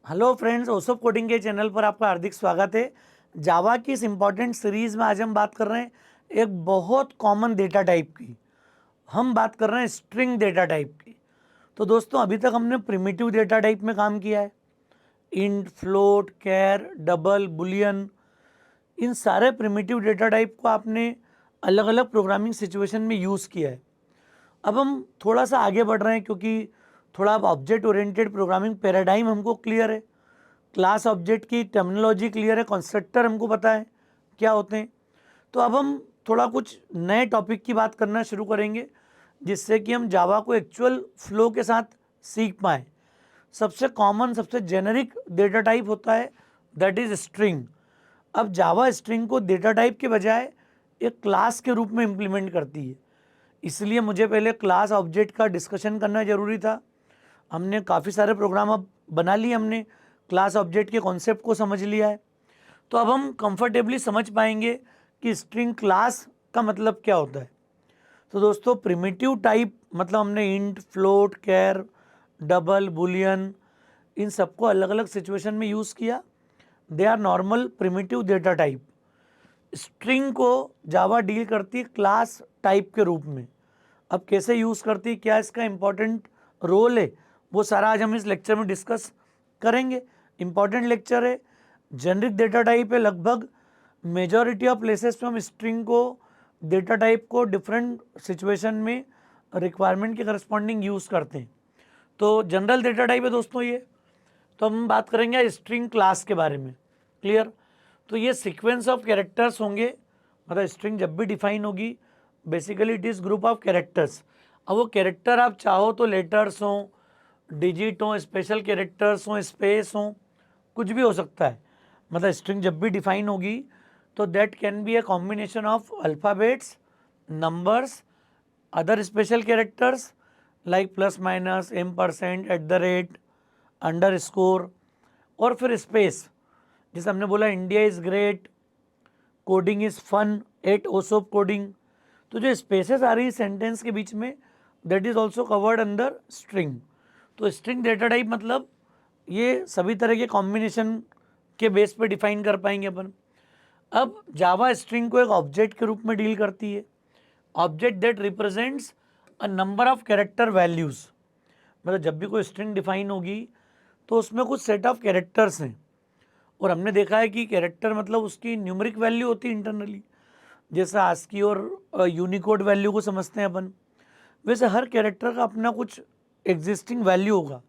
Hello friends, ओसोप coding के channel पर आपका हार्दिक स्वागत है। जावा की इस इम्पॉर्टेंट सीरीज़ में आज हम बात कर रहे हैं एक बहुत कॉमन डेटा टाइप की। हम बात कर रहे हैं स्ट्रिंग डेटा टाइप की। तो दोस्तों, अभी तक हमने प्रिमिटिव डेटा टाइप में काम किया है। Int, float, char, double, boolean, इन सारे प्रिमिटिव डेटा टाइप को आपने अलग अलग प्रोग्रामिंग सिचुएशन में यूज़ किया है। अब हम थोड़ा सा आगे बढ़ रहे हैं क्योंकि थोड़ा अब ऑब्जेक्ट ओरिएंटेड प्रोग्रामिंग पैराडाइम हमको क्लियर है, क्लास ऑब्जेक्ट की टर्मिनोलॉजी क्लियर है, कंस्ट्रक्टर हमको पता है क्या होते हैं। तो अब हम थोड़ा कुछ नए टॉपिक की बात करना शुरू करेंगे जिससे कि हम जावा को एक्चुअल फ्लो के साथ सीख पाएँ। सबसे कॉमन, सबसे जेनरिक डेटा टाइप होता है दैट इज़ स्ट्रिंग। अब जावा स्ट्रिंग को डेटा टाइप के बजाय एक क्लास के रूप में इम्प्लीमेंट करती है। इसलिए मुझे पहले क्लास ऑब्जेक्ट का डिस्कशन करना ज़रूरी था। हमने काफ़ी सारे प्रोग्राम अब बना लिए, हमने क्लास ऑब्जेक्ट के कॉन्सेप्ट को समझ लिया है। तो अब हम कंफर्टेबली समझ पाएंगे कि स्ट्रिंग क्लास का मतलब क्या होता है। तो दोस्तों, प्रिमिटिव टाइप मतलब हमने int, float, char, double, boolean, इन सबको अलग अलग सिचुएशन में यूज़ किया। They are normal primitive data type. String को जावा डील करती है क्लास टाइप के रूप में। अब कैसे यूज़ करती है, क्या इसका इम्पोर्टेंट रोल है, वो सारा आज हम इस लेक्चर में डिस्कस करेंगे। इम्पॉर्टेंट लेक्चर है, जेनरिक डेटा टाइप है। लगभग मेजॉरिटी ऑफ प्लेसेस पे हम स्ट्रिंग को, डेटा टाइप को डिफरेंट सिचुएशन में रिक्वायरमेंट के करस्पॉन्डिंग यूज़ करते हैं। तो जनरल डेटा टाइप है दोस्तों ये। तो हम बात करेंगे स्ट्रिंग क्लास के बारे में। क्लियर? तो ये सीक्वेंस ऑफ कैरेक्टर्स होंगे। मतलब स्ट्रिंग जब भी डिफाइन होगी, basically it is group of characters. अब वो कैरेक्टर आप चाहो तो लेटर्स हों, डिजिट हों, स्पेशल कैरेक्टर्स हों, स्पेस हों, कुछ भी हो सकता है। मतलब स्ट्रिंग जब भी डिफाइन होगी तो that can be a combination of alphabets, numbers, other special characters like plus minus, %, @ underscore, और फिर स्पेस। जैसे हमने बोला India is great, coding is fun at Osop coding. तो जो स्पेसेस आ रही है सेंटेंस के बीच में, that is also covered under string. तो स्ट्रिंग डेटा टाइप मतलब ये सभी तरह के कॉम्बिनेशन के बेस पे डिफाइन कर पाएंगे अपन। अब जावा स्ट्रिंग को एक ऑब्जेक्ट के रूप में डील करती है। Object that represents a number of character values. मतलब जब भी कोई स्ट्रिंग डिफाइन होगी तो उसमें कुछ सेट ऑफ कैरेक्टर्स हैं, और हमने देखा है कि कैरेक्टर मतलब उसकी न्यूमेरिक वैल्यू होती है इंटरनली। जैसे आस्की और यूनिकोड वैल्यू को समझते हैं अपन, वैसे हर कैरेक्टर का अपना कुछ एग्जिस्टिंग वैल्यू होगा।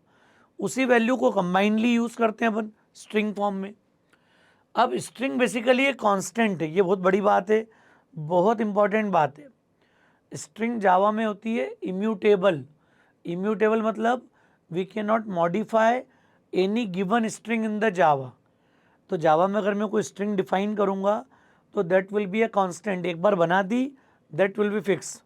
उसी वैल्यू को कंबाइनली यूज़ करते हैं अपन स्ट्रिंग फॉर्म में। अब स्ट्रिंग बेसिकली एक कांस्टेंट है, ये बहुत बड़ी बात है, बहुत इंपॉर्टेंट बात है। स्ट्रिंग जावा में होती है इम्यूटेबल। इम्यूटेबल मतलब we can not modify any given string in the Java. तो जावा में अगर मैं कोई स्ट्रिंग डिफाइन करूँगा तो that will be a constant. एक बार बना दी, that will be fix,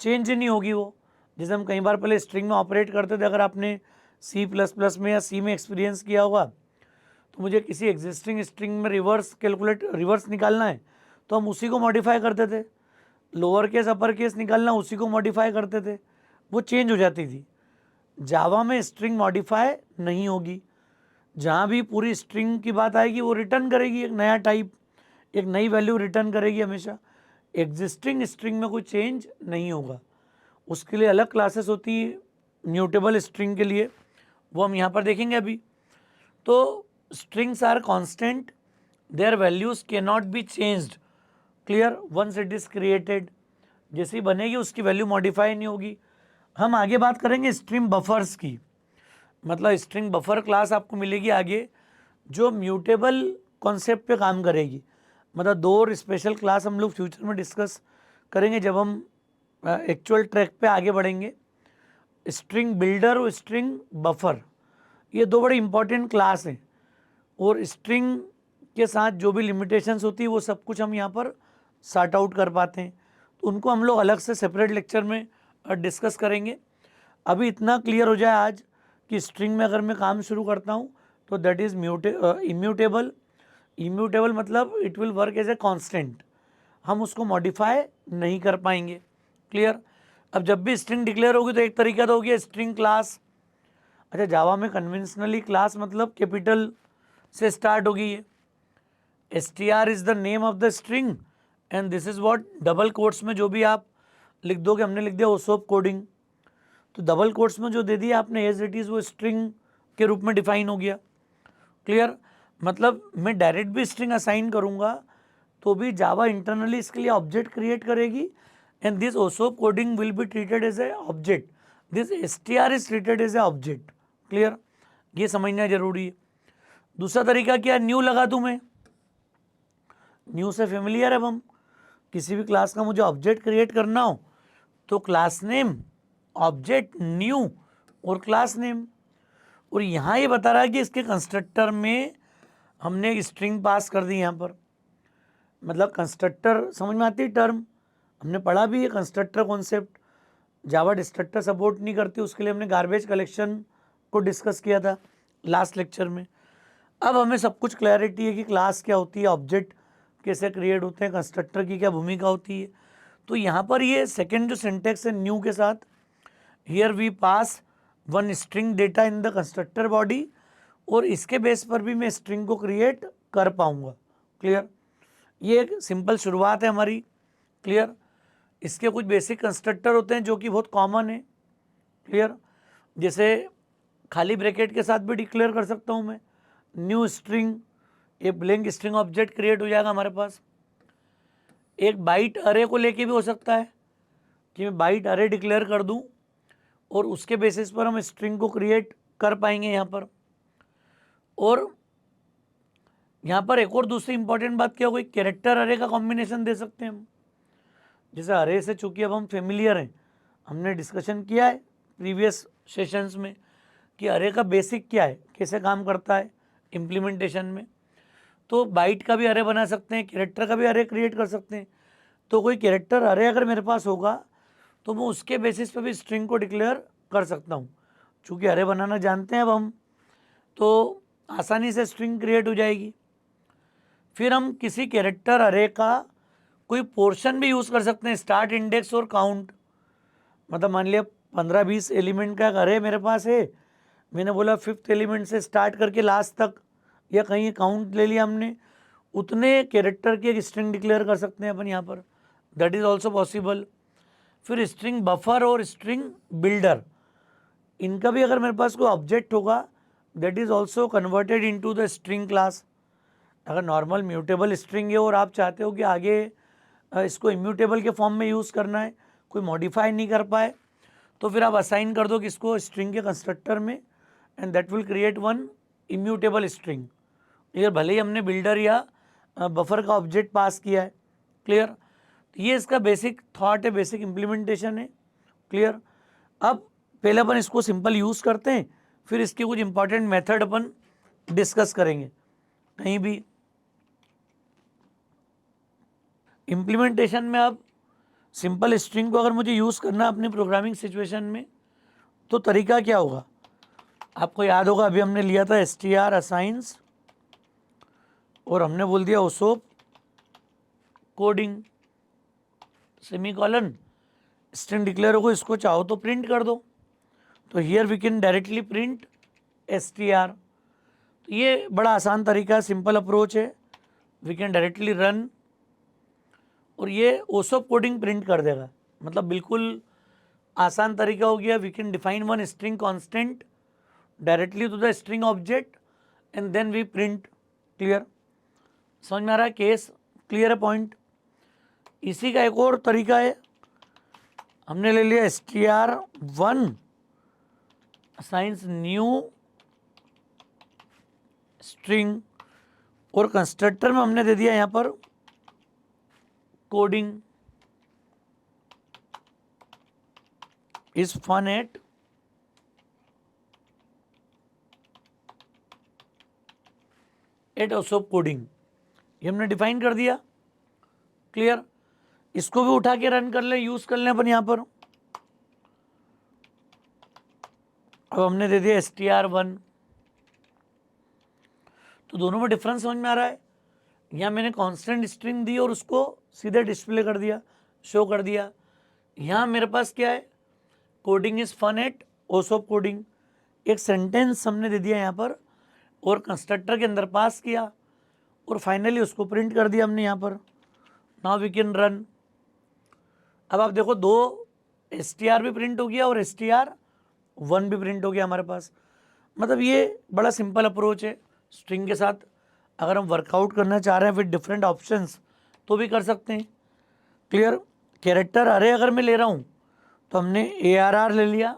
change नहीं होगी वो। जैसे हम कई बार पहले स्ट्रिंग में ऑपरेट करते थे, अगर आपने C++ में या सी में एक्सपीरियंस किया होगा, तो मुझे किसी एग्जिस्टिंग स्ट्रिंग में रिवर्स निकालना है तो हम उसी को मॉडिफाई करते थे। लोअर केस अपर केस निकालना, उसी को मॉडिफाई करते थे, वो चेंज हो जाती थी। जावा में स्ट्रिंग मॉडिफाई नहीं होगी। जहाँ भी पूरी स्ट्रिंग की बात आएगी वो रिटर्न करेगी एक नया टाइप, एक नई वैल्यू रिटर्न करेगी हमेशा। एग्जिस्टिंग स्ट्रिंग में कोई चेंज नहीं होगा। उसके लिए अलग क्लासेस होती है म्यूटेबल स्ट्रिंग के लिए, वो हम यहाँ पर देखेंगे अभी। तो strings are constant, their values can not be changed. Clear? Once it is created, जैसी बनेगी उसकी वैल्यू मॉडिफाई नहीं होगी। हम आगे बात करेंगे स्ट्रिंग बफर्स की। मतलब स्ट्रिंग बफर क्लास आपको मिलेगी आगे, जो म्यूटेबल कॉन्सेप्ट पे काम करेगी। मतलब दो और स्पेशल क्लास हम लोग फ्यूचर में डिस्कस करेंगे जब हम एक्चुअल ट्रैक पे आगे बढ़ेंगे। स्ट्रिंग बिल्डर और स्ट्रिंग बफर, ये दो बड़े इंपॉर्टेंट क्लास हैं, और स्ट्रिंग के साथ जो भी लिमिटेशंस होती है वो सब कुछ हम यहाँ पर सॉर्ट आउट कर पाते हैं। तो उनको हम लोग अलग से सेपरेट लेक्चर में डिस्कस करेंगे। अभी इतना क्लियर हो जाए आज कि स्ट्रिंग में अगर मैं काम शुरू करता हूँ तो दैट इज़ इम्यूटेबल। इम्यूटेबल मतलब it will work as a constant, हम उसको मॉडिफाई नहीं कर पाएंगे। क्लियर? अब जब भी स्ट्रिंग डिक्लेयर होगी तो एक तरीका तो होगी स्ट्रिंग क्लास। अच्छा, जावा में कन्वेंशनली क्लास मतलब कैपिटल से स्टार्ट होगी ये। str is the name of the string and this is what double quotes में जो भी आप लिख दोगे, हमने लिख दिया ओसोप कोडिंग, तो डबल कोट्स में जो दे दिया आपने एज इट इज़ वो स्ट्रिंग के रूप में डिफाइन हो गया। क्लियर? मतलब मैं डायरेक्ट भी स्ट्रिंग असाइन करूंगा तो भी जावा इंटरनली इसके लिए ऑब्जेक्ट क्रिएट करेगी and this Osop coding will be treated as a object, this str is treated as a object. Clear? ये समझना जरूरी है। दूसरा तरीका क्या, न्यू लगा दूं मैं, न्यू से फेमिलियर है हम, किसी भी क्लास का मुझे ऑब्जेक्ट क्रिएट करना हो तो क्लास नेम ऑब्जेक्ट न्यू और क्लास नेम, और यहाँ ये बता रहा है कि इसके कंस्ट्रक्टर में हमने एक स्ट्रिंग पास कर दी यहाँ पर। मतलब कंस्ट्रक्टर समझ में आती है टर्म, हमने पढ़ा भी है कंस्ट्रक्टर कॉन्सेप्ट। जावा डिस्ट्रक्टर सपोर्ट नहीं करती, उसके लिए हमने गार्बेज कलेक्शन को डिस्कस किया था लास्ट लेक्चर में। अब हमें सब कुछ क्लैरिटी है कि क्लास क्या होती है, ऑब्जेक्ट कैसे क्रिएट होते हैं, कंस्ट्रक्टर की क्या भूमिका होती है। तो यहाँ पर ये सेकेंड जो सिंटेक्स है न्यू के साथ, here we pass one string data in the constructor body, और इसके बेस पर भी मैं स्ट्रिंग को क्रिएट कर पाऊंगा। क्लियर? ये एक सिंपल शुरुआत है हमारी। क्लियर? इसके कुछ बेसिक कंस्ट्रक्टर होते हैं जो कि बहुत कॉमन है। क्लियर? जैसे खाली ब्रैकेट के साथ भी डिक्लेयर कर सकता हूँ मैं न्यू स्ट्रिंग, एक ब्लैंक स्ट्रिंग ऑब्जेक्ट क्रिएट हो जाएगा हमारे पास। एक बाइट अरे को लेके भी हो सकता है कि मैं बाइट अरे डिक्लेयर कर दूं और उसके बेसिस पर हम स्ट्रिंग को क्रिएट कर पाएंगे यहाँ पर। और यहाँ पर एक और दूसरी इंपॉर्टेंट बात क्या होगी, कैरेक्टर अरे का कॉम्बिनेशन दे सकते हैं हम। जैसे अरे से चूंकि अब हम फेमिलियर हैं, हमने डिस्कशन किया है प्रीवियस सेशंस में कि अरे का बेसिक क्या है, कैसे काम करता है इम्प्लीमेंटेशन में। तो बाइट का भी अरे बना सकते हैं, कैरेक्टर का भी अरे क्रिएट कर सकते हैं। तो कोई कैरेक्टर अरे अगर मेरे पास होगा तो मैं उसके बेसिस पे भी स्ट्रिंग को डिक्लेयर कर सकता हूँ। चूँकि अरे बनाना जानते हैं अब हम, तो आसानी से स्ट्रिंग क्रिएट हो जाएगी। फिर हम किसी कैरेक्टर अरे का कोई पोर्शन भी यूज़ कर सकते हैं, स्टार्ट इंडेक्स और काउंट। मतलब मान लिया 15-20 एलिमेंट का एक अरे मेरे पास है, मैंने बोला 5th एलिमेंट से स्टार्ट करके लास्ट तक, या कहीं काउंट ले लिया हमने, उतने कैरेक्टर की एक स्ट्रिंग डिक्लेयर कर सकते हैं अपन यहाँ पर, दैट इज़ ऑल्सो पॉसिबल। फिर स्ट्रिंग बफर और स्ट्रिंग बिल्डर, इनका भी अगर मेरे पास कोई ऑब्जेक्ट होगा that is also converted into the string class. अगर नॉर्मल म्यूटेबल स्ट्रिंग है और आप चाहते हो कि आगे इसको इम्यूटेबल के फॉर्म में यूज़ करना है, कोई मॉडिफाई नहीं कर पाए, तो फिर आप असाइन कर दो किसको, स्ट्रिंग के कंस्ट्रक्टर में, and that will create one immutable string. Clear? भले ही हमने बिल्डर या बफर का ऑब्जेक्ट पास किया है। क्लियर? तो ये इसका बेसिक थॉट है, बेसिक इम्प्लीमेंटेशन है। क्लियर? अब पहले अपन इसको सिंपल यूज़ करते हैं, फिर इसके कुछ इंपॉर्टेंट मेथड अपन डिस्कस करेंगे। कहीं भी इम्प्लीमेंटेशन में अब सिंपल स्ट्रिंग को अगर मुझे यूज़ करना है अपनी प्रोग्रामिंग सिचुएशन में, तो तरीका क्या होगा, आपको याद होगा अभी हमने लिया था str असाइंस और हमने बोल दिया ओसोप कोडिंग सेमीकोलन, स्ट्रिंग डिक्लेयर हो, इसको चाहो तो प्रिंट कर दो। तो here we can directly print str। तो ये बड़ा आसान तरीका है, सिंपल अप्रोच है, वी कैन डायरेक्टली रन और ये ओसोप कोडिंग प्रिंट कर देगा। मतलब बिल्कुल आसान तरीका हो गया। We can define one string constant directly to the string object and then we print. Clear? समझ में आ रहा है? केस क्लियर है? पॉइंट। इसी का एक और तरीका है, हमने ले लिया str1 असाइंस न्यू स्ट्रिंग और कंस्ट्रक्टर में हमने दे दिया यहाँ पर coding is fun at Osop coding, ये हमने डिफाइन कर दिया। क्लियर? इसको भी उठा के रन कर ले, यूज कर लें अपन यहाँ पर। अब हमने दे दिया str1, तो दोनों में डिफरेंस समझ में आ रहा है। यहाँ मैंने कांस्टेंट स्ट्रिंग दी और उसको सीधे डिस्प्ले कर दिया, शो कर दिया। यहाँ मेरे पास क्या है, coding is fun at Osop coding, एक सेंटेंस हमने दे दिया यहाँ पर और कंस्ट्रक्टर के अंदर पास किया और फाइनली उसको प्रिंट कर दिया हमने यहाँ पर। Now we can run. अब आप देखो दो str भी प्रिंट हो गया और str1 भी प्रिंट हो गया हमारे पास। मतलब ये बड़ा सिंपल अप्रोच है स्ट्रिंग के साथ। अगर हम वर्कआउट करना चाह रहे हैं विद डिफरेंट ऑप्शंस तो भी कर सकते हैं। क्लियर। कैरेक्टर अरे अगर मैं ले रहा हूँ तो हमने ARR ले लिया।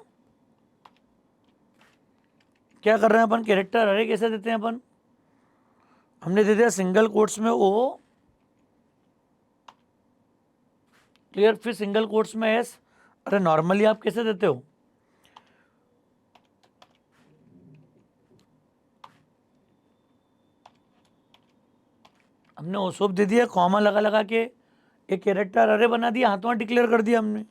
क्या कर रहे हैं अपन, कैरेक्टर अरे कैसे देते हैं अपन, हमने दे दिया सिंगल कोट्स में O, क्लियर, फिर सिंगल कोट्स में S। अरे नॉर्मली आप कैसे देते हो, हमने ओसोप दे दिया, कॉमा लगा लगा के एक कैरेक्टर अरे बना दिया, हाथों डिक्लेयर कर दिया हमने।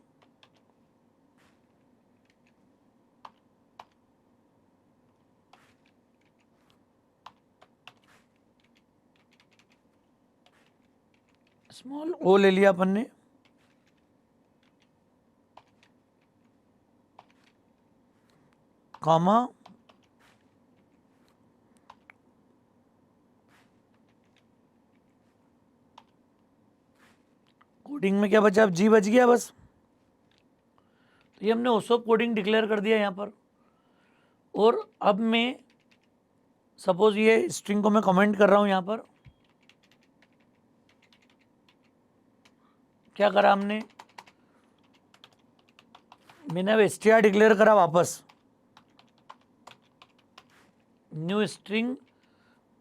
स्मॉल ओ ले लिया अपन ने, कॉमा कोडिंग में क्या बचा, अब जी बच गया बस। तो ये हमने ओसोप कोडिंग डिक्लेयर कर दिया यहाँ पर। और अब मैं सपोज ये स्ट्रिंग को मैं कमेंट कर रहा हूँ यहाँ पर, क्या करा हमने, मैंने अब str डिक्लेयर करा वापस, न्यू स्ट्रिंग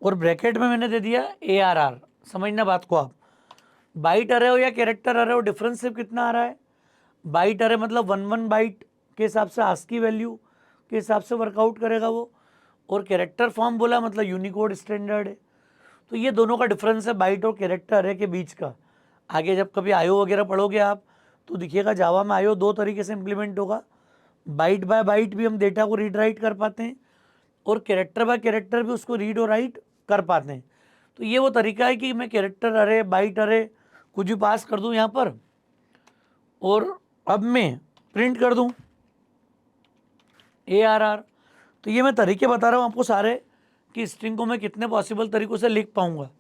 और ब्रैकेट में मैंने दे दिया ARR। समझना बात को आप, बाइट अरे हो या कैरेक्टर अरे हो, डिफरेंस सिर्फ कितना आ रहा है, बाइट अरे मतलब 1 बाइट के हिसाब से आस्की वैल्यू के हिसाब से वर्कआउट करेगा वो, और कैरेक्टर फॉर्म बोला मतलब यूनिकोड स्टैंडर्ड है। तो ये दोनों का डिफरेंस है बाइट और कैरेक्टर अरे के बीच का। आगे जब कभी आयो वगैरह पढ़ोगे आप तो दिखिएगा जावा में आयो दो तरीके से इम्प्लीमेंट होगा, बाइट बाय बाइट भी हम डेटा को रीड राइट कर पाते हैं और कैरेक्टर बाय कैरेक्टर भी उसको रीड और राइट कर पाते हैं। तो ये वो तरीका है कि मैं कैरेक्टर अरे बाइट अरे कुछ भी पास कर दूं यहाँ पर और अब मैं प्रिंट कर दूं ARR। तो ये मैं तरीके बता रहा हूँ आपको सारे कि स्ट्रिंग को मैं कितने पॉसिबल तरीक़ों से लिख पाऊँगा।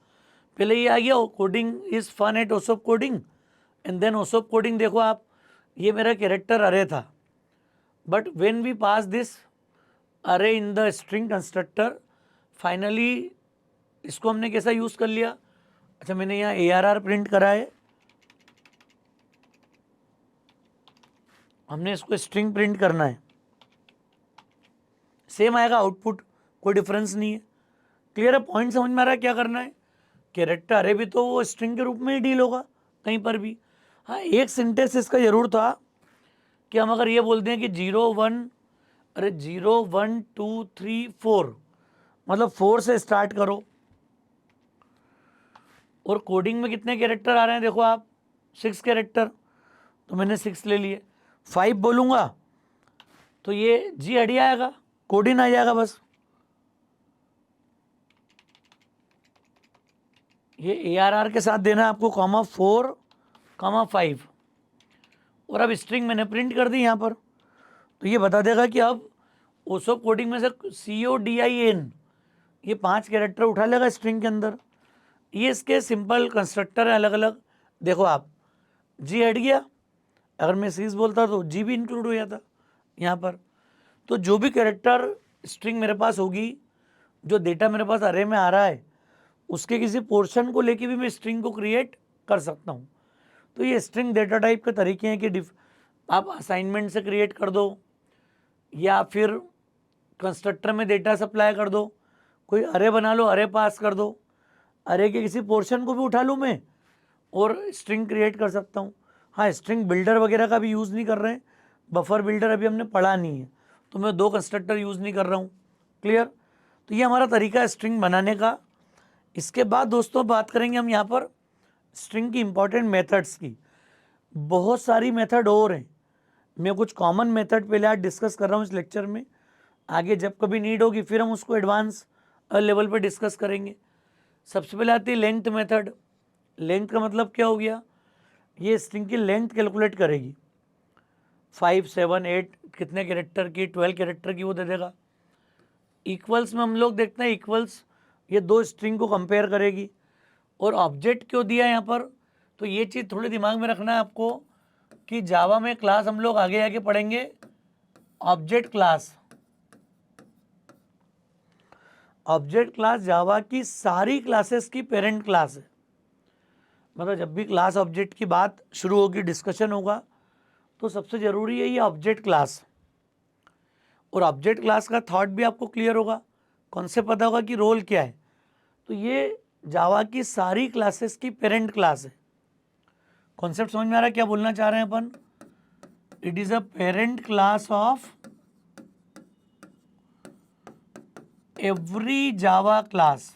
पहले ये आ गया coding is fun at Osop coding and then Osop coding. देखो आप, ये मेरा कैरेक्टर अरे था, but when we pass this array in the string constructor, finally इसको हमने कैसा यूज़ कर लिया। अच्छा, मैंने यहाँ ARR प्रिंट करा है, हमने इसको स्ट्रिंग प्रिंट करना है, सेम आएगा आउटपुट, कोई डिफरेंस नहीं है। क्लियर है, पॉइंट समझ में आ रहा है क्या करना है। कैरेक्टर अरे भी तो वो स्ट्रिंग के रूप में ही डील होगा कहीं पर भी। हाँ, एक सिंटेक्स इसका जरूर था कि हम अगर ये बोल दें कि 0 1, अरे 0 1 2 3 4 मतलब 4 से स्टार्ट करो, और कोडिंग में कितने कैरेक्टर आ रहे हैं देखो आप, 6 कैरेक्टर, तो मैंने 6 ले लिए। 5 बोलूँगा तो ये जी हट आएगा, कोडिंग आ जाएगा बस। ये ARR के साथ देना है आपको, कॉमा 4 कॉमा 5, और अब स्ट्रिंग मैंने प्रिंट कर दी यहाँ पर। तो ये बता देगा कि अब ओसोप कोडिंग में से CODIN ये 5 कैरेक्टर उठा लेगा स्ट्रिंग के अंदर। ये इसके सिंपल कंस्ट्रक्टर है अलग अलग। देखो आप, जी हट गया, अगर मैं सीज बोलता तो जी भी इंक्लूड हो जाता यहाँ पर। तो जो भी कैरेक्टर स्ट्रिंग मेरे पास होगी, जो डेटा मेरे पास अरे में आ रहा है, उसके किसी पोर्शन को लेके भी मैं स्ट्रिंग को क्रिएट कर सकता हूँ। तो ये स्ट्रिंग डेटा टाइप के तरीके हैं कि आप असाइनमेंट से क्रिएट कर दो या फिर कंस्ट्रक्टर में डेटा सप्लाई कर दो, कोई अरे बना लो, अरे पास कर दो, अरे के किसी पोर्शन को भी उठा लूँ मैं और स्ट्रिंग क्रिएट कर सकता हूँ। हाँ, स्ट्रिंग बिल्डर वगैरह का भी यूज़ नहीं कर रहे हैं, बफर बिल्डर अभी हमने पढ़ा नहीं है, तो मैं 2 कंस्ट्रक्टर यूज़ नहीं कर रहा हूँ। क्लियर। तो ये हमारा तरीका है स्ट्रिंग बनाने का। इसके बाद दोस्तों बात करेंगे हम यहाँ पर स्ट्रिंग की इंपॉर्टेंट मेथड्स की। बहुत सारी मेथड और हैं, मैं कुछ कॉमन मेथड पहले आज डिस्कस कर रहा हूँ इस लेक्चर में। आगे जब कभी नीड होगी फिर हम उसको एडवांस लेवल पे डिस्कस करेंगे। सबसे पहले आती है लेंथ मेथड। लेंथ का मतलब क्या हो गया, ये स्ट्रिंग की लेंथ कैलकुलेट करेगी, 5 7 8 कितने कैरेक्टर की, 12 कैरेक्टर की वो दे देगा। इक्वल्स में हम लोग देखते हैं इक्वल्स ये दो स्ट्रिंग को कंपेयर करेगी। और ऑब्जेक्ट क्यों दिया यहाँ पर, तो ये चीज़ थोड़े दिमाग में रखना है आपको कि जावा में क्लास हम लोग आगे आगे पढ़ेंगे object class. Object class Java की सारी क्लासेस की पेरेंट क्लास है। मतलब जब भी क्लास ऑब्जेक्ट की बात शुरू होगी, डिस्कशन होगा, तो सबसे ज़रूरी है ये ऑब्जेक्ट क्लास। और ऑब्जेक्ट क्लास का थॉट भी आपको क्लियर होगा, कॉन्सेप्ट पता होगा कि रोल क्या है। तो ये जावा की सारी क्लासेस की पेरेंट क्लास है। कॉन्सेप्ट समझ में आ रहा है क्या बोलना चाह रहे हैं अपन? It is a parent class of every Java class.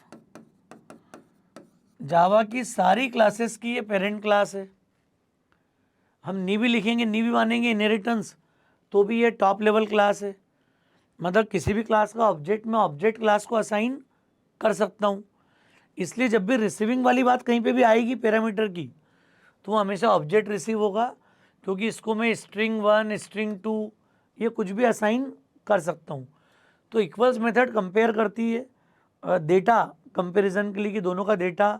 Java की सारी क्लासेस की ये पेरेंट क्लास है। हम नी भी लिखेंगे, नी भी मानेंगे इनहेरिटेंस, तो भी ये टॉप लेवल क्लास है। मतलब किसी भी क्लास का ऑब्जेक्ट में ऑब्जेक्ट क्लास को असाइन कर सकता हूँ। इसलिए जब भी रिसीविंग वाली बात कहीं पे भी आएगी पैरामीटर की, तो वो हमेशा ऑब्जेक्ट रिसीव होगा, क्योंकि इसको मैं स्ट्रिंग 1 स्ट्रिंग 2 ये कुछ भी असाइन कर सकता हूँ। तो इक्वल्स मेथड कंपेयर करती है डेटा कंपैरिजन के लिए कि दोनों का डेटा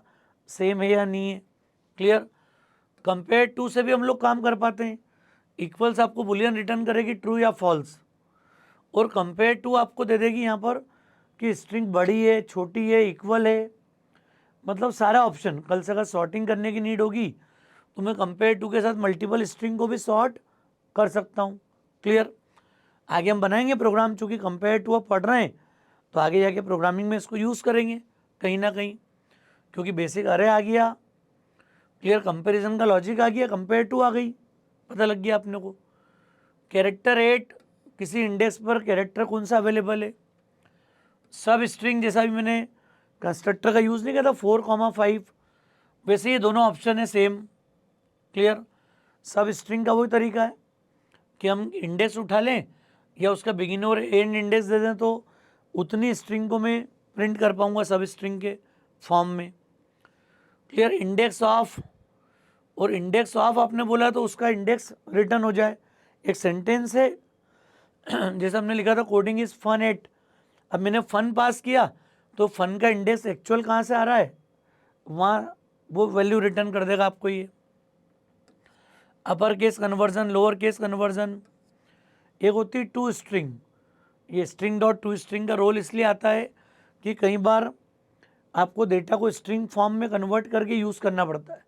सेम है या नहीं है। क्लियर? कंपेयर टू से भी हम लोग काम कर पाते हैं। इक्वल्स आपको बुलियन रिटर्न करेगी ट्रू या फॉल्स, और कंपेयर टू आपको दे देगी यहाँ पर कि स्ट्रिंग बड़ी है, छोटी है, इक्वल है, मतलब सारा ऑप्शन। कल से अगर सॉर्टिंग करने की नीड होगी तो मैं कंपेयर टू के साथ मल्टीपल स्ट्रिंग को भी सॉर्ट कर सकता हूँ। क्लियर? आगे हम बनाएंगे प्रोग्राम, चूँकि कंपेयर टू आप पढ़ रहे हैं तो आगे जाके प्रोग्रामिंग में इसको यूज़ करेंगे कहीं ना कहीं, क्योंकि बेसिक अरे आ गया, क्लियर, कंपैरिजन का लॉजिक आ गया, कंपेयर टू आ गई, पता लग गया अपने को। कैरेक्टर 8 किसी इंडेक्स पर कैरेक्टर कौन सा अवेलेबल है। सब स्ट्रिंग जैसा भी मैंने कंस्ट्रक्टर का यूज़ नहीं किया था 4,5, वैसे ये दोनों ऑप्शन है सेम। क्लियर? सब स्ट्रिंग का वही तरीका है कि हम इंडेक्स उठा लें या उसका बिगिनर और एंड इंडेक्स दे दें, तो उतनी स्ट्रिंग को मैं प्रिंट कर पाऊंगा सब स्ट्रिंग के फॉर्म में। क्लियर? इंडेक्स ऑफ, और इंडेक्स ऑफ आपने बोला तो उसका इंडेक्स रिटर्न हो जाए। एक सेंटेंस है जैसे हमने लिखा था कोडिंग इज फन एट, अब मैंने फन पास किया तो फन का इंडेक्स एक्चुअल कहाँ से आ रहा है, वहाँ वो वैल्यू रिटर्न कर देगा आपको ये। Upper case conversion, lower case conversion, एक होती है टू स्ट्रिंग। ये स्ट्रिंग डॉट टू स्ट्रिंग का रोल इसलिए आता है कि कई बार आपको डेटा को स्ट्रिंग फॉर्म में कन्वर्ट करके यूज़ करना पड़ता है।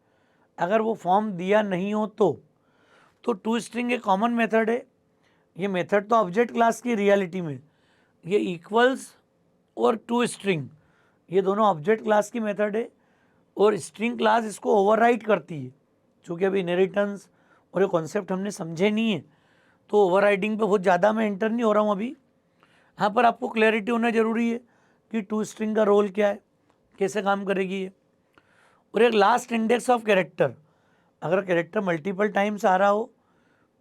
अगर वो फॉर्म दिया नहीं हो तो टू स्ट्रिंग एक कॉमन मेथड है। ये मेथड तो ऑब्जेक्ट क्लास की रियलिटी में, ये इक्वल्स और टू स्ट्रिंग ये दोनों ऑब्जेक्ट क्लास की मेथड है, और स्ट्रिंग क्लास इसको ओवरराइड करती है। चूँकि अभी इनहेरिटेंस और ये कॉन्सेप्ट हमने समझे नहीं है, तो ओवरराइडिंग पे बहुत ज़्यादा मैं एंटर नहीं हो रहा हूँ अभी। यहाँ पर आपको क्लैरिटी होना जरूरी है कि टू स्ट्रिंग का रोल क्या है, कैसे काम करेगी ये। और एक लास्ट इंडेक्स ऑफ कैरेक्टर, अगर कैरेक्टर मल्टीपल टाइम्स आ रहा हो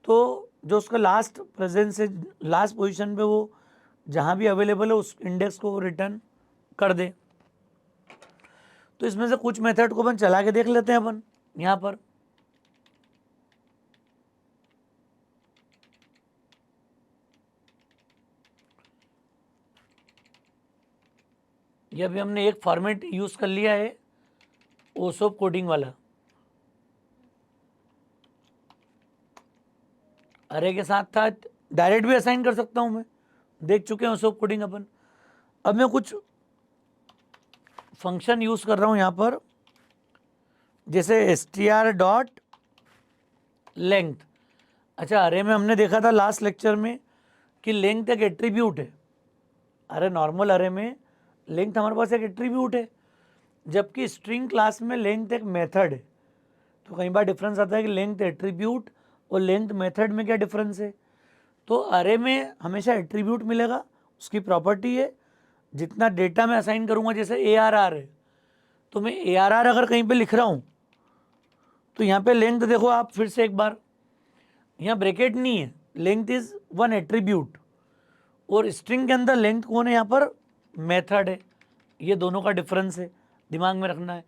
तो जो उसका लास्ट प्रेजेंस है, लास्ट पोजीशन पे वो जहाँ भी अवेलेबल है उस इंडेक्स को रिटर्न कर दे। तो इसमें से कुछ मेथड को अपन चला के देख लेते हैं अपन यहाँ पर। ये अभी हमने एक फॉर्मेट यूज़ कर लिया है ओसोप कोडिंग वाला, अरे के साथ साथ डायरेक्ट भी असाइन कर सकता हूँ मैं, देख चुके हैं ओसोप कोडिंग अपन। अब मैं कुछ फंक्शन यूज़ कर रहा हूँ यहाँ पर, जैसे str डॉट लेंथ। अच्छा, अरे में हमने देखा था लास्ट लेक्चर में कि लेंथ एक एट्रीब्यूट है। अरे नॉर्मल अरे में लेंथ हमारे पास एक एट्रीब्यूट है, जबकि स्ट्रिंग क्लास में लेंथ एक मेथड है। तो कई बार डिफरेंस आता है कि लेंथ एट्रीब्यूट और लेंथ मेथड में क्या डिफरेंस है। तो अरे में हमेशा एट्रीब्यूट मिलेगा, उसकी प्रॉपर्टी है। जितना डेटा मैं असाइन करूँगा, जैसे ARR है, तो मैं ARR अगर कहीं पे लिख रहा हूँ तो यहाँ पे लेंथ देखो आप फिर से एक बार, यहाँ ब्रैकेट नहीं है, लेंथ इज वन एट्रीब्यूट, और स्ट्रिंग के अंदर लेंथ कौन है, यहाँ पर मेथड है। ये दोनों का डिफरेंस है, दिमाग में रखना है।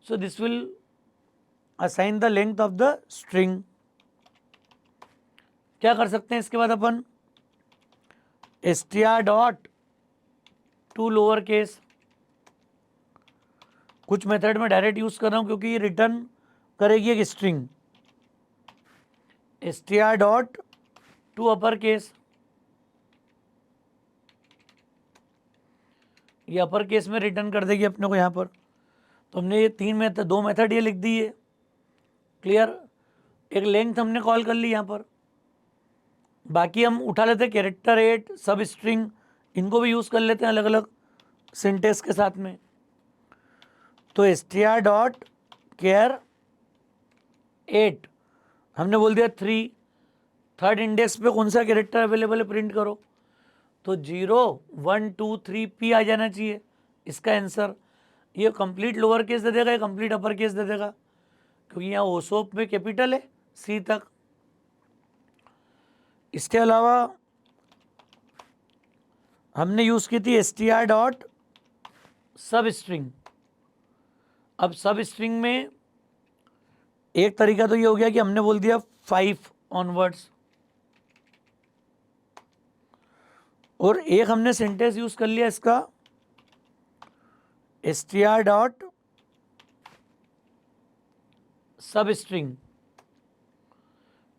So this will assign the length of the string. क्या कर सकते हैं इसके बाद अपन, str dot to lower case, कुछ मेथड में डायरेक्ट यूज कर रहा हूं क्योंकि ये रिटर्न करेगी एक string, str dot to upper case, ये अपर केस में रिटर्न कर देगी अपने को यहाँ पर। तो हमने ये दो मेथड ये लिख दी है, क्लियर। एक लेंथ हमने कॉल कर ली यहाँ पर, बाकी हम उठा लेते हैं कैरेक्टर 8, सब स्ट्रिंग, इनको भी यूज़ कर लेते हैं अलग अलग सिंटेक्स के साथ में। तो str डॉट केयर 8 हमने बोल दिया 3, थर्ड इंडेक्स पे कौन सा कैरेक्टर अवेलेबल है प्रिंट करो, तो 0 1 2 3 P आ जाना चाहिए इसका आंसर। ये कंप्लीट लोअर केस दे देगा, ये कंप्लीट अपर केस दे देगा, क्योंकि यहाँ ओसोप में कैपिटल है C तक। इसके अलावा हमने यूज़ की थी str डॉट सब स्ट्रिंग। अब सब स्ट्रिंग में एक तरीका तो ये हो गया कि हमने बोल दिया 5 ऑनवर्ड्स, और एक हमने सेंटेंस यूज कर लिया इसका str डॉट सब स्ट्रिंग।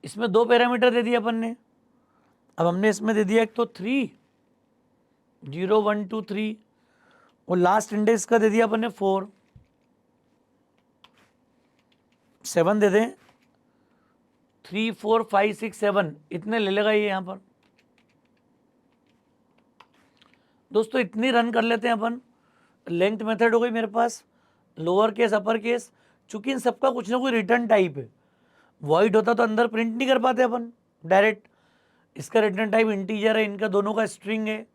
इसमें दो पैरामीटर दे दिए अपन ने। अब हमने इसमें दे दिया एक तो 3 0 1 2 3, और लास्ट इंडेक्स का दे दिया अपन ने 4 7 दे दें, 3 4 5 6 7 इतने ले लेगा ये यहाँ पर। दोस्तों इतनी रन कर लेते हैं अपन। लेंथ मेथड हो गई मेरे पास, लोअर केस अपर केस, चूंकि इन सबका कुछ ना कुछ रिटर्न टाइप है। वॉइड होता तो अंदर प्रिंट नहीं कर पाते अपन डायरेक्ट, इसका रिटर्न टाइप इंटीजर है, इनका दोनों का स्ट्रिंग है,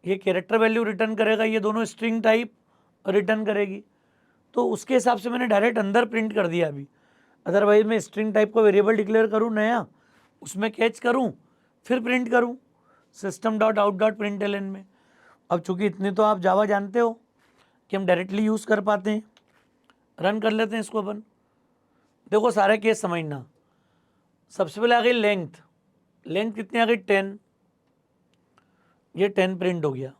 ये कैरेक्टर वैल्यू रिटर्न करेगा, ये दोनों स्ट्रिंग टाइप रिटर्न करेगी। तो उसके हिसाब से मैंने डायरेक्ट अंदर प्रिंट कर दिया अभी। अदरवाइज मैं स्ट्रिंग टाइप को वेरिएबल डिक्लेयर करूँ नया, उसमें कैच करूँ, फिर प्रिंट करूँ system dot out dot print L N में। अब चूंकि इतने तो आप जावा जानते हो कि हम डायरेक्टली यूज़ कर पाते हैं, रन कर लेते हैं इसको अपन। देखो सारे केस समझना। सबसे पहले आ गई लेंथ, लेंथ कितनी आ गई 10, ये 10 प्रिंट हो गया।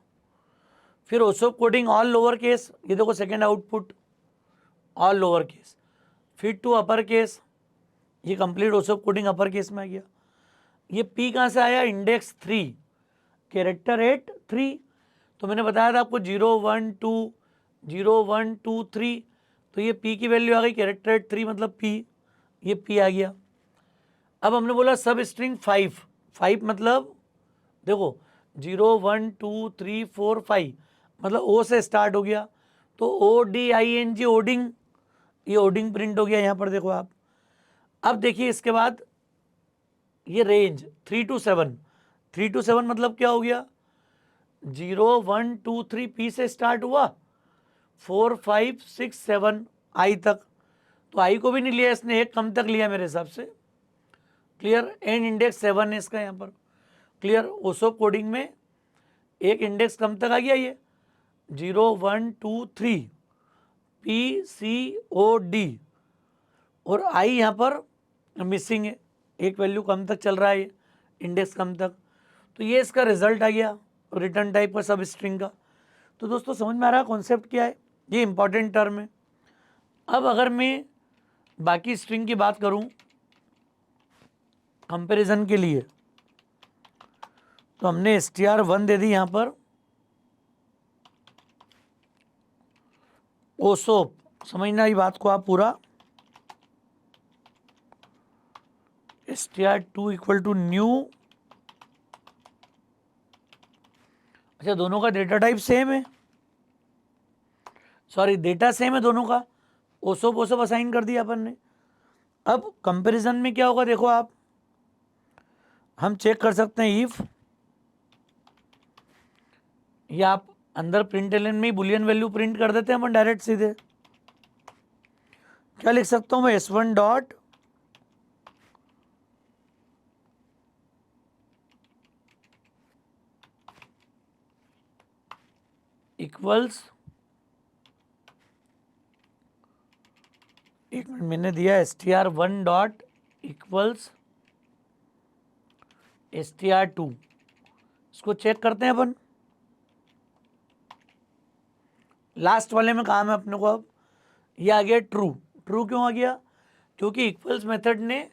फिर ओसोप कोडिंग ऑल लोअर केस, ये देखो second output all lower case. फिर टू अपर केस, ये कंप्लीट ओसोप कोडिंग अपर केस में आ गया। ये पी कहाँ से आया, इंडेक्स 3 कैरेक्टर 8 3, तो मैंने बताया था आपको 0 1 2 0 1 2 3, तो ये पी की वैल्यू आ गई कैरेक्टर 8 3 मतलब पी, ये पी आ गया। अब हमने बोला सब स्ट्रिंग 5 मतलब देखो 0 1 2 3 4 5 मतलब ओ से स्टार्ट हो गया, तो ODING ओडिंग, ये ओडिंग प्रिंट हो गया यहाँ पर देखो आप। अब देखिए इसके बाद ये रेंज 3 to 7, 3 to 7 मतलब क्या हो गया, 0 1 2 3 पी से स्टार्ट हुआ, 4 5 6 7 आई तक, तो आई को भी नहीं लिया इसने, एक कम तक लिया मेरे हिसाब से, क्लियर। एंड इंडेक्स 7 है इसका यहाँ पर, क्लियर। ओसोप कोडिंग में एक इंडेक्स कम तक आ गया, ये 0 1 2 3 PCOD, और आई यहाँ पर मिसिंग है, एक वैल्यू कम तक चल रहा है, ये इंडेक्स कम तक। तो ये इसका रिजल्ट आ गया रिटर्न टाइप का सब स्ट्रिंग का। तो दोस्तों समझ में आ रहा है कॉन्सेप्ट क्या है, ये इंपॉर्टेंट टर्म है। अब अगर मैं बाकी स्ट्रिंग की बात करूं कंपैरिजन के लिए, तो हमने str1 दे दी यहाँ पर, ओसोप, समझना ये बात को आप पूरा, str2 इक्वल टू न्यू, अच्छा दोनों का डेटा टाइप सेम है, सॉरी डेटा सेम है दोनों का, ओसोप ओसोप असाइन कर दिया अपन ने। अब कंपैरिजन में क्या होगा देखो आप, हम चेक कर सकते हैं इफ, या आप अंदर प्रिंट एलन में ही बुलियन वैल्यू प्रिंट कर देते हैं अपन डायरेक्ट सीधे। क्या लिख सकता हूं मैं, S1 डॉट इक्वल्स, एक मिनट मैंने दिया str1 डॉट इक्वल्स str2, इसको चेक करते हैं अपन। लास्ट वाले में काम है अपने को। अब ये आ गया ट्रू। ट्रू क्यों आ गया? क्योंकि इक्वल्स मेथड ने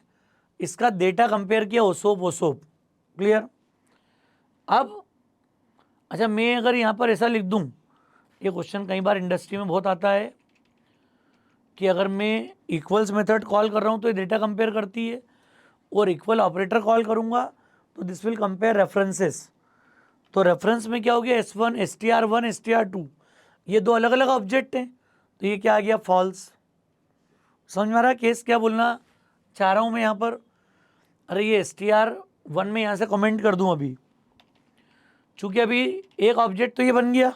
इसका डेटा कंपेयर किया ओसोप ओसोप। क्लियर? अब अच्छा, मैं अगर यहाँ पर ऐसा लिख दूँ, ये क्वेश्चन कई बार इंडस्ट्री में बहुत आता है कि अगर मैं इक्वल्स मेथड कॉल कर रहा हूँ तो ये डेटा कंपेयर करती है, और इक्वल ऑपरेटर कॉल करूँगा तो दिस विल कंपेयर रेफरेंसेस। तो रेफरेंस में क्या हो गया? S1 str1 str2, ये दो अलग अलग ऑब्जेक्ट हैं, तो ये क्या आ गया? फॉल्स। समझ में आ रहा है केस क्या बोलना चाह रहा हूँ मैं यहाँ पर? अरे ये str1 में यहाँ से कमेंट कर दूँ अभी, चूंकि अभी एक ऑब्जेक्ट तो ये बन गया,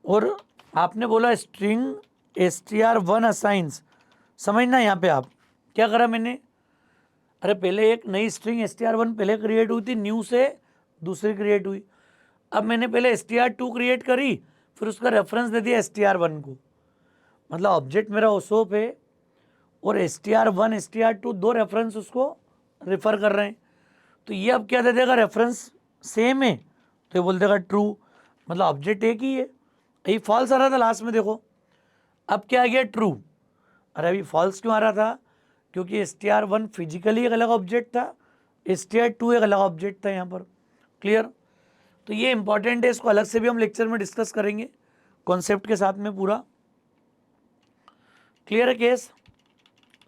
और आपने बोला स्ट्रिंग str1 असाइंस। समझना यहाँ पे आप क्या करा मैंने? अरे पहले एक नई स्ट्रिंग str1 पहले क्रिएट हुई थी, न्यू से दूसरी क्रिएट हुई। अब मैंने पहले str2 क्रिएट करी, फिर उसका रेफरेंस दे दिया str1 को। मतलब ऑब्जेक्ट मेरा ओसोप है और str1 str2 दो रेफरेंस उसको रेफर कर रहे हैं। तो ये अब क्या दे देगा? रेफरेंस सेम है तो ये बोल देगा ट्रू, मतलब ऑब्जेक्ट एक ही है। यही फॉल्स आ रहा था लास्ट में, देखो अब क्या आ गया? ट्रू। अरे अभी फॉल्स क्यों आ रहा था? क्योंकि str1 फिजिकली एक अलग ऑब्जेक्ट था, str2 एक अलग ऑब्जेक्ट था यहाँ पर। क्लियर? तो ये इंपॉर्टेंट है, इसको अलग से भी हम लेक्चर में डिस्कस करेंगे कॉन्सेप्ट के साथ में पूरा। क्लियर है केस?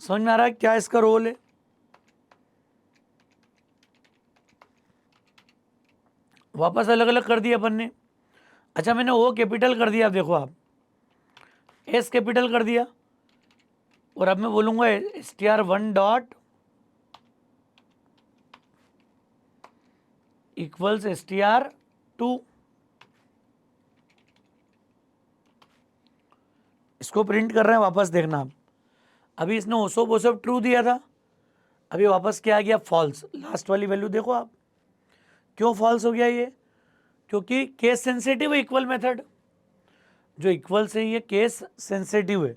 समझ में आ रहा है क्या इसका रोल है? वापस अलग अलग कर दिया अपन ने। अच्छा, मैंने ओ कैपिटल कर दिया, देखो आप एस कैपिटल कर दिया, और अब मैं बोलूँगा str1 डॉट इक्वल्स str2। इसको प्रिंट कर रहे हैं, वापस देखना आप। अभी इसने ओसोप ओसोप ट्रू दिया था, अभी वापस क्या आ गया? फॉल्स। लास्ट वाली वैल्यू देखो आप, क्यों फॉल्स हो गया ये? क्योंकि केस सेंसिटिव है इक्वल मेथड, जो इक्वल से ये केस सेंसिटिव है।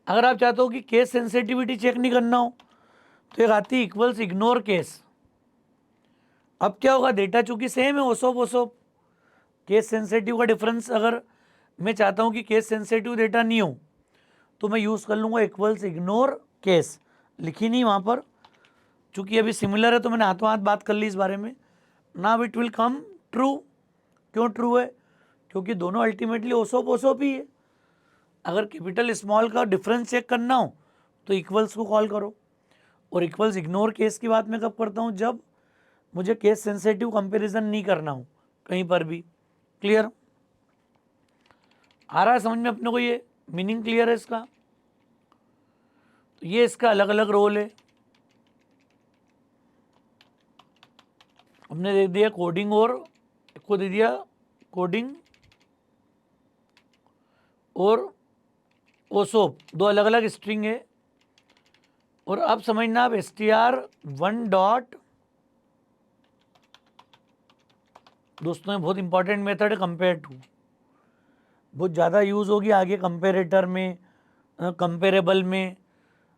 अगर आप चाहते हो कि केस सेंसिटिविटी चेक नहीं करना हो तो एक आती है इक्वल्स इग्नोर केस। अब क्या होगा? डेटा चूंकि सेम है ओसोप ओसोप, केस सेंसिटिव का डिफरेंस अगर मैं चाहता हूँ कि केस सेंसिटिव डेटा नहीं हो तो मैं यूज़ कर लूँगा इक्वल्स इग्नोर केस। लिखी नहीं वहाँ पर, चूँकि अभी सिमिलर है तो मैंने हाथों हाथ बात कर ली इस बारे में। Now it will come true. क्यों ट्रू है? क्योंकि दोनों अल्टीमेटली ओसोप ओसोप ही है। अगर कैपिटल स्मॉल का डिफरेंस चेक करना हो तो इक्वल्स को कॉल करो, और इक्वल्स इग्नोर केस की बात मैं कब करता हूँ? जब मुझे केस सेंसिटिव कंपैरिजन नहीं करना हो कहीं पर भी। क्लियर? आ रहा है समझ में अपने को? ये मीनिंग क्लियर है इसका? तो ये इसका अलग अलग रोल है। हमने दे दिया कोडिंग, और को दे दिया कोडिंग और ओसोप, दो अलग अलग स्ट्रिंग है। और अब समझना आप str1 डॉट, दोस्तों ये बहुत इंपॉर्टेंट मेथड है, कंपेयर टू, बहुत ज़्यादा यूज़ होगी आगे कंपेरेटर में, कंपेरेबल में,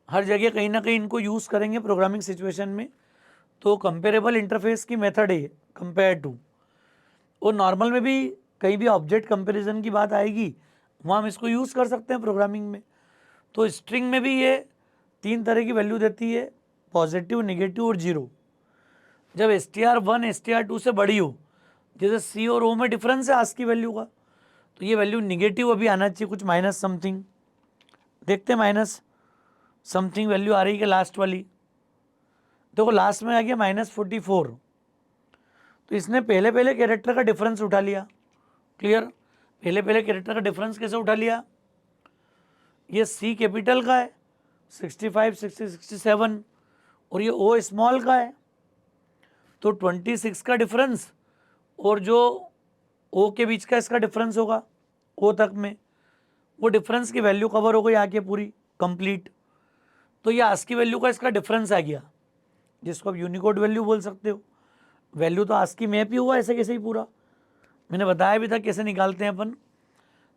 हर जगह कहीं ना कहीं इनको यूज़ करेंगे प्रोग्रामिंग सिचुएशन में। तो कंपेरेबल इंटरफेस की मेथड है कंपेयर टू। और नॉर्मल में भी कहीं भी ऑब्जेक्ट कंपैरिजन की बात आएगी वहाँ हम इसको यूज़ कर सकते हैं प्रोग्रामिंग में। तो स्ट्रिंग में भी ये तीन तरह की वैल्यू देती है, पॉजिटिव, नेगेटिव और जीरो। जब str1 str2 से बड़ी हो, जैसे सी और ओ में डिफरेंस है आस्क की वैल्यू का, तो ये वैल्यू निगेटिव अभी आना चाहिए, कुछ माइनस समथिंग। देखते हैं माइनस समथिंग वैल्यू आ रही है कि लास्ट वाली। देखो लास्ट में आ गया -44। तो इसने पहले पहले कैरेक्टर का डिफरेंस उठा लिया। क्लियर? पहले पहले कैरेक्टर का डिफरेंस कैसे उठा लिया? ये सी कैपिटल का है 65, 60, 67, और ये ओ स्मॉल का है, तो 26 का डिफरेंस और जो ओ के बीच का इसका डिफरेंस होगा ओ तक में, वो डिफरेंस की वैल्यू कवर हो गई आके पूरी कंप्लीट। तो ये आस्क की वैल्यू का इसका डिफरेंस आ गया, जिसको आप यूनिकोड वैल्यू बोल सकते हो। वैल्यू तो आस्क की मैप ही हुआ ऐसे कैसे ही पूरा, मैंने बताया भी था कैसे निकालते हैं अपन।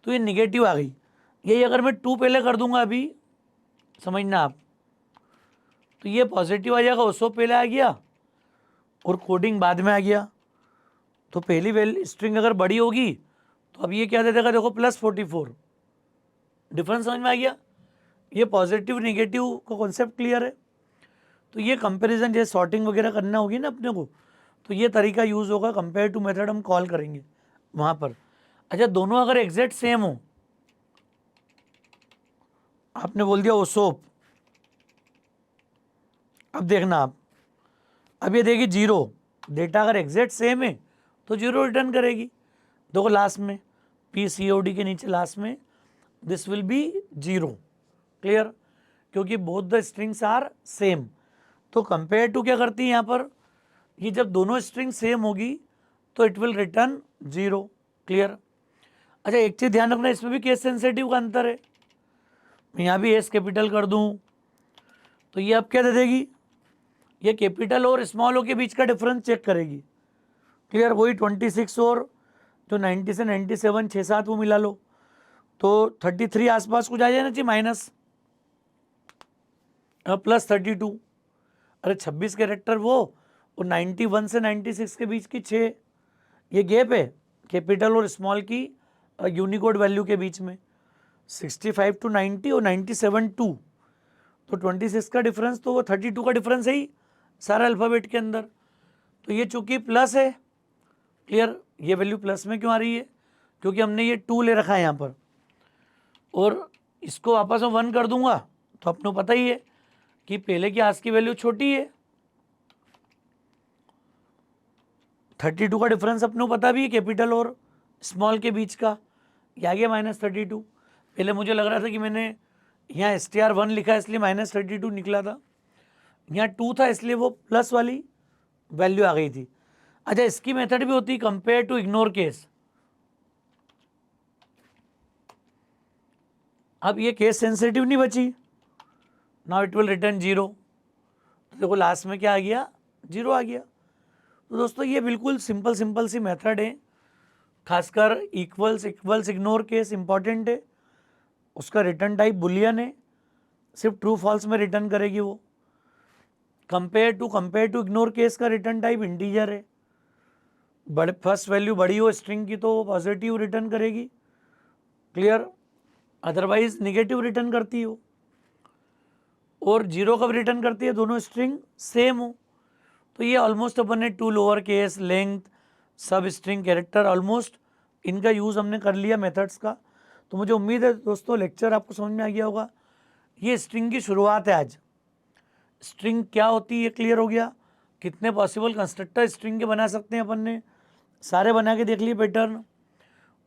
तो ये निगेटिव आ गई। यही अगर मैं 2 पहले कर दूंगा अभी, समझना आप, तो ये पॉजिटिव आ जाएगा, उसको पहले आ गया और कोडिंग बाद में आ गया। तो पहली वैल्यू स्ट्रिंग अगर बड़ी होगी तो अब ये क्या दे देगा, देखो +44। डिफरेंस समझ में आ गया। ये पॉजिटिव नेगेटिव का कॉन्सेप्ट क्लियर है। तो ये कंपैरिजन जैसे सॉर्टिंग वगैरह करना होगी ना अपने को, तो ये तरीका यूज़ होगा। कंपेयर टू मेथड हम कॉल करेंगे वहाँ पर। अच्छा, दोनों अगर एग्जैक्ट सेम हो, आपने बोल दिया ओसोप, अब देखना आप, अब ये देखिए 0, डेटा अगर एग्जैक्ट सेम है तो 0 रिटर्न करेगी। देखो लास्ट में PCOD के नीचे लास्ट में दिस विल बी 0। क्लियर, क्योंकि both the strings are same. तो कंपेयर टू क्या करती है यहाँ पर, ये जब दोनों स्ट्रिंग सेम होगी तो इट विल रिटर्न 0। क्लियर। अच्छा, एक चीज़ ध्यान रखना, इसमें भी केस सेंसिटिव का अंतर है। मैं यहाँ भी एस कैपिटल कर दूँ तो ये अब क्या दे देगी, ये कैपिटल और स्मॉल ओ के बीच का डिफरेंस चेक करेगी। क्लियर, वही 26 और जो 90 से 97 6-7 वो मिला लो तो 33 आसपास कुछ आ जाए ना चाहिए माइनस +32। अरे 26 कैरेक्टर वो और 91 से 96 के बीच की 6, ये गैप है कैपिटल और स्मॉल की यूनिकोड वैल्यू के बीच में। 65 to 90 और 97 2, तो 26 का डिफरेंस तो वो 32 का डिफरेंस है ही सारा अल्फ़ाबेट के अंदर। तो ये चूंकि प्लस है, क्लियर, ये वैल्यू प्लस में क्यों आ रही है, क्योंकि हमने ये 2 ले रखा है यहाँ पर, और इसको वापस में 1 कर दूंगा तो अपने को पता ही है कि पहले की आस की वैल्यू छोटी है। 32 का डिफरेंस अपने को पता भी है कैपिटल और स्मॉल के बीच का, ये आ गया -32। पहले मुझे लग रहा था कि मैंने यहाँ STR1 लिखा है इसलिए -32 निकला था, यहाँ 2 था इसलिए वो प्लस वाली वैल्यू आ गई थी। अच्छा, इसकी मेथड भी होती है कंपेयर टू इग्नोर केस। अब ये केस सेंसिटिव नहीं बची, नाउ इट विल रिटर्न 0। तो देखो लास्ट में क्या आ गया, 0 आ गया। तो दोस्तों ये बिल्कुल सिंपल सी मेथड है, खासकर इक्वल्स इग्नोर केस इंपॉर्टेंट है। उसका रिटर्न टाइप बुलियन है, सिर्फ ट्रू फॉल्स में रिटर्न करेगी वो। कंपेयर टू इग्नोर केस का रिटर्न टाइप इंटीजर है, बड़े फर्स्ट वैल्यू बड़ी हो स्ट्रिंग की तो वो पॉजिटिव रिटर्न करेगी। क्लियर, अदरवाइज निगेटिव रिटर्न करती हो। और 0 कब रिटर्न करती है, दोनों स्ट्रिंग सेम हो। तो ये ऑलमोस्ट अपन ने 2 लोअर केस, लेंथ, सब स्ट्रिंग, कैरेक्टर, ऑलमोस्ट इनका यूज़ हमने कर लिया मेथड्स का। तो मुझे उम्मीद है दोस्तों लेक्चर आपको समझ में आ गया होगा। ये स्ट्रिंग की शुरुआत है आज। स्ट्रिंग क्या होती है ये क्लियर हो गया, कितने पॉसिबल कंस्ट्रक्टर स्ट्रिंग के बना सकते हैं अपन ने सारे बना के देख लिए पैटर्न।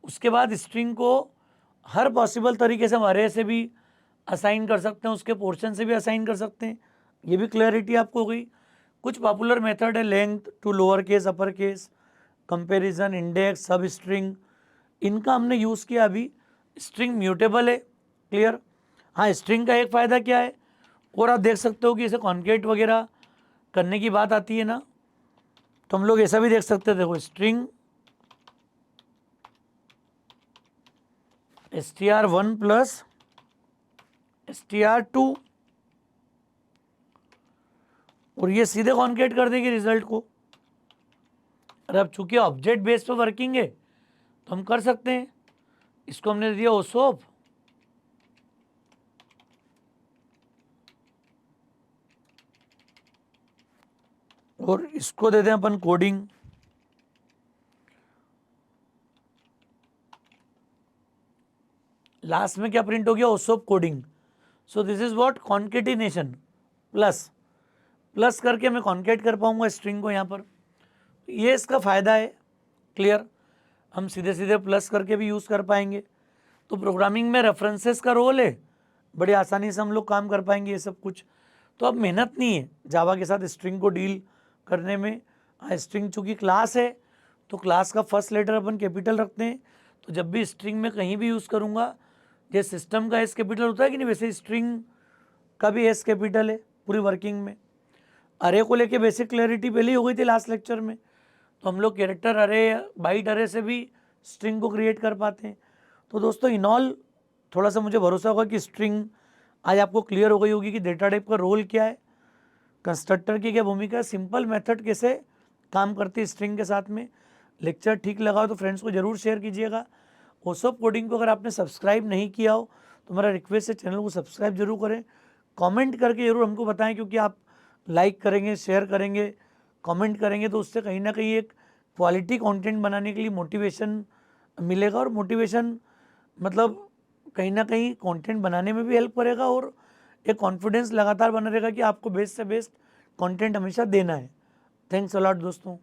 उसके बाद स्ट्रिंग को हर पॉसिबल तरीके से हम अरे से भी असाइन कर सकते हैं, उसके पोर्शन से भी असाइन कर सकते हैं, ये भी क्लैरिटी आपको हो गई। कुछ पॉपुलर मेथड है length to lower case upper case, comparison, index, substring, इनका हमने यूज़ किया। अभी स्ट्रिंग म्यूटेबल है। क्लियर। हाँ, स्ट्रिंग का एक फ़ायदा क्या है, और आप देख सकते हो कि इसे कॉन्केट वगैरह करने की बात आती है ना, तो हम लोग ऐसा भी देख सकते हैं। देखो स्ट्रिंग STR1 प्लस STR2, और ये सीधे कॉन्केट कर देगी रिजल्ट को। और अब चूंकि ऑब्जेक्ट बेस पे वर्किंग है तो हम कर सकते हैं। इसको हमने दिया ओसोप, और इसको दे दें अपन कोडिंग। लास्ट में क्या प्रिंट हो गया, Osop coding. So this is what concatenation, plus plus करके मैं कॉन्केट कर पाऊंगा स्ट्रिंग को यहाँ पर। ये इसका फ़ायदा है। क्लियर, हम सीधे सीधे प्लस करके भी यूज़ कर पाएंगे। तो प्रोग्रामिंग में रेफरेंसेस का रोल है, बड़ी आसानी से हम लोग काम कर पाएंगे ये सब कुछ। तो अब मेहनत नहीं है जावा के साथ स्ट्रिंग को डील करने में। स्ट्रिंग चूँकि क्लास है तो क्लास का फर्स्ट लेटर अपन कैपिटल रखते हैं। तो जब भी स्ट्रिंग में कहीं भी यूज़ करूँगा, जैसे सिस्टम का एस कैपिटल होता है कि नहीं, वैसे स्ट्रिंग का भी एस कैपिटल है पूरी वर्किंग में। अरे को लेके बेसिक क्लैरिटी पहले ही हो गई थी लास्ट लेक्चर में। तो हम लोग कैरेक्टर अरे, बाइट अरे से भी स्ट्रिंग को क्रिएट कर पाते हैं। तो दोस्तों इन ऑल थोड़ा सा मुझे भरोसा होगा कि स्ट्रिंग आज आपको क्लियर हो गई होगी कि डेटा टाइप का रोल क्या है, कंस्ट्रक्टर की क्या भूमिका है, सिंपल मेथड कैसे काम करती है स्ट्रिंग के साथ में। लेक्चर ठीक लगा हो तो फ्रेंड्स को ज़रूर शेयर कीजिएगा। होसोप कोडिंग को अगर आपने सब्सक्राइब नहीं किया हो तो मेरा रिक्वेस्ट है चैनल को सब्सक्राइब जरूर करें, कमेंट करके ज़रूर हमको बताएं, क्योंकि आप लाइक करेंगे, शेयर करेंगे, कमेंट करेंगे तो उससे कहीं ना कहीं एक क्वालिटी कंटेंट बनाने के लिए मोटिवेशन मिलेगा, और मोटिवेशन मतलब कहीं ना कहीं कंटेंट बनाने में भी हेल्प करेगा, और एक कॉन्फिडेंस लगातार बना रहेगा कि आपको बेस्ट से बेस्ट कंटेंट हमेशा देना है। थैंक्स अ लॉट दोस्तों।